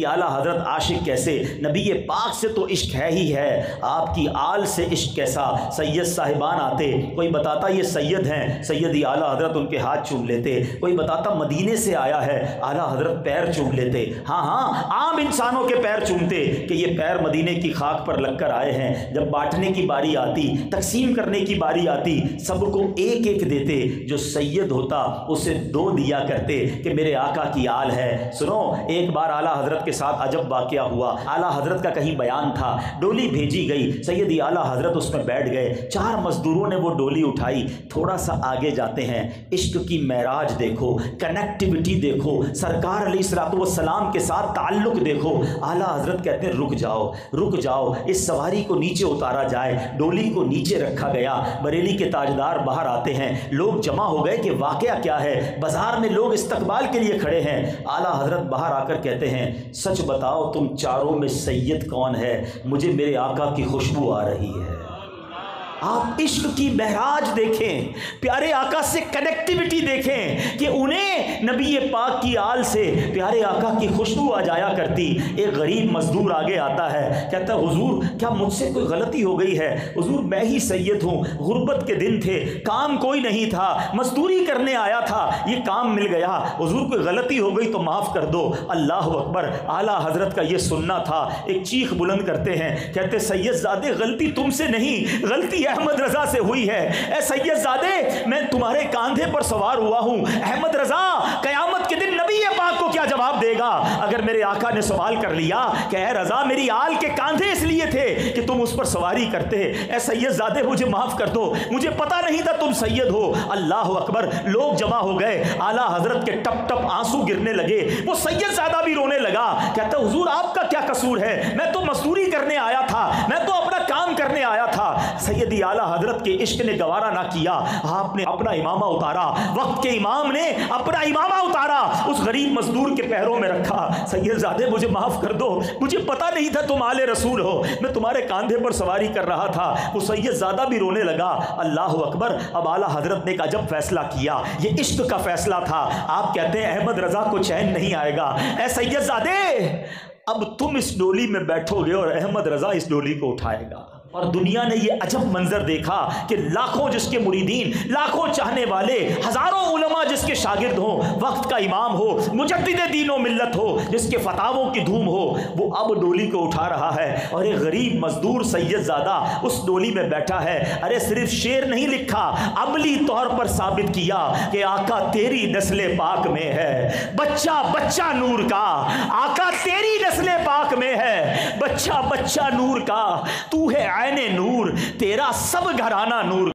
आला हजरत आशिक कैसे, नबी पाक से तो इश्क है ही है, आपकी आल से इश्क कैसा। सैयद साहिबान आते, कोई बताता ये सैयद हैं, सैयद आला हजरत उनके हाथ चूम लेते। कोई बताता मदीने से आया है, आला हजरत पैर चूम लेते। हाँ हाँ, आम इंसानों के पैर चूमते कि ये पैर मदीने की खाक पर लगकर आए हैं। जब बांटने की बारी आती, तकसीम करने की बारी आती, सबको एक एक देते। जो सैयद होता उसे 2 दिया करते कि मेरे आका की आल है। सुनो, एक बार आला हजरत के साथ अजब वाक़या हुआ। आला हजरत का कहीं बयान था, डोली भेजी गई, सैयदी आला हजरत उसमें बैठ गए। 4 मजदूरों ने वो डोली उठाई। थोड़ा सा आगे जाते हैं, इश्क की महराज देखो, कनेक्टिविटी देखो, सरकार अलैहिस्सलाम के साथ ताल्लुक देखो। आला हजरत कहते हैं रुक जाओ, रुक जाओ, इस सवारी को नीचे उतारा जाए। डोली को नीचे रखा गया। बरेली के ताजदार बाहर आते हैं, लोग जमा हो गए कि वाक़या क्या है। बाजार में लोग इस्तकबाल के लिए खड़े हैं। आला हजरत बाहर आकर कहते हैं सच बताओ तुम चारों में सैयद कौन है, मुझे मेरे आका की खुशबू आ रही है। आप इश्क की महराज देखें, प्यारे आका से कनेक्टिविटी देखें कि उन्हें नबी पाक की आल से प्यारे आका की खुशबू आ जाया करती। एक गरीब मजदूर आगे आता है, कहता है हुजूर क्या मुझसे कोई गलती हो गई है? हुजूर मैं ही सैयद हूँ, गुर्बत के दिन थे, काम कोई नहीं था, मजदूरी करने आया था, ये काम मिल गया। हुजूर कोई गलती हो गई तो माफ़ कर दो। अल्लाह अकबर। आला हजरत का ये सुनना था। एक चीख बुलंद करते हैं, कहते सैयदजादे गलती तुमसे नहीं, गलती अहमद रजा से हुई है। ए सैयदजादे, मैं तुम्हारे कांधे पर सवार हुआ हूं। अहमद रजा कयामत के दिन नबी पाक को क्या जवाब देगा अगर मेरे आका ने सवाल कर लिया कि ए रजा मेरी आल के कांधे इसलिए थे कि तुम उस पर सवारी करते। ए सैयदजादे मुझे माफ कर दो, मुझे पता नहीं था तुम सैयद हो। अल्लाह अकबर। लोग जमा हो गए। आला हजरत के टप टप आंसू गिरने लगे। वो सैयदजादा भी रोने लगा, कहता हुजूर आपका क्या कसूर है? मैं तो मजदूरी करने आया था, मैं तो अपना काम करने आया था। सैयदी आला हजरत के इश्क ने गवारा ना किया, आपने अपना इमामा उतारा, वक्त के इमाम ने अपना इमामा उतारा, उस गरीब मजदूर के पैरों में रखा। सैयदजादे मुझे माफ कर दो, मुझे पता नहीं था तुम आले रसूल हो, मैं तुम्हारे कांधे पर सवारी कर रहा था। वो सैयदजादा भी रोने लगा। अल्लाह अकबर। अब आला हजरत ने एक अजब फैसला किया, ये इश्क का फैसला था। आप कहते हैं अहमद रजा को चैन नहीं आएगा। ए सैयदजादे, अब तुम इस डोली में बैठोगे और अहमद रजा इस डोली को उठाएगा। और दुनिया ने ये अजब मंजर देखा कि लाखों जिसके मुरीदीन, लाखों चाहने वाले, हजारों उलमा जिसके शागिर्द हो, वक्त का इमाम हो, मुजद्दिद दीन व मिल्लत हो, जिसके फतावों की धूम हो, वो अब डोली को उठा रहा है। और एक गरीब मजदूर सैयदजादा उस डोली में बैठा है। अरे सिर्फ शेर नहीं लिखा, अमली तौर पर साबित किया कि आका तेरी नस्ले पाक में है, बच्चा बच्चा नूर का, आका तेरी नस्ले पाक में है, बच्चा बच्चा नूर का, तू है आईने नूर, तेरा सब घराना नूर।